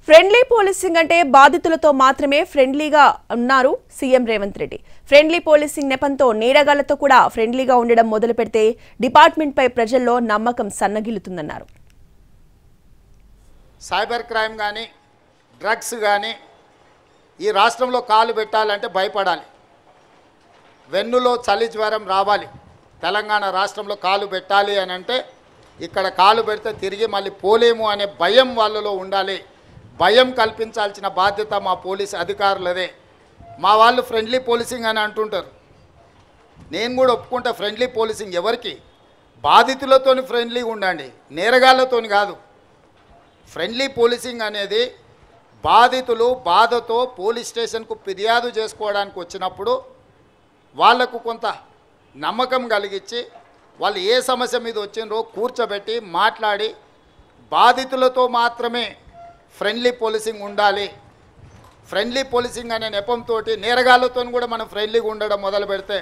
Friendly policing అంటే బాధితులతో మాత్రమే ఫ్రెండ్లీగా ఉన్నారు CM Revanth Reddy. Friendly policing నెపంతో నేరగాళ్లతో కూడా ఫ్రెండ్లీగా ఉండడం మొదలు పెడితే డిపార్ట్మెంట్ పై ప్రజల్లో నమ్మకం సన్నగిల్లుతుందన్నారు. సైబర్ క్రైమ్ కానీ డ్రగ్స్ కానీ ఈ రాష్ట్రంలో కాలు పెట్టాలంటే భయపడాలి. వెన్నులో చలి జ్వరం రావాలి. తెలంగాణ రాష్ట్రంలో కాలు పెట్టాలి అని అంటే ఇక్కడ కాలు పెడితే తిరిగి మళ్ళీ పోలేము అనే భయం వాళ్ళలో ఉండాలి. భయం కల్పించాల్సిన బాధ్యత మా పోలీస్ అధికారులదే. మా వాళ్ళు ఫ్రెండ్లీ పోలీసింగ్ అని అంటుంటారు. నేను కూడా ఒప్పుకుంటా, ఫ్రెండ్లీ పోలీసింగ్ ఎవరికి? బాధితులతోని ఫ్రెండ్లీగా ఉండండి, నేరగాళ్లతోని కాదు. ఫ్రెండ్లీ పోలీసింగ్ అనేది బాధితులు బాధతో పోలీస్ స్టేషన్కు ఫిర్యాదు చేసుకోవడానికి వచ్చినప్పుడు వాళ్లకు కొంత నమ్మకం కలిగించి వాళ్ళు ఏ సమస్య మీద వచ్చిందో కూర్చోబెట్టి మాట్లాడి బాధితులతో మాత్రమే ఫ్రెండ్లీ పోలీసింగ్ ఉండాలి. ఫ్రెండ్లీ పోలీసింగ్ అనే నెపంతో నేరగాళ్లతో కూడా మనం ఫ్రెండ్లీగా ఉండడం మొదలు పెడితే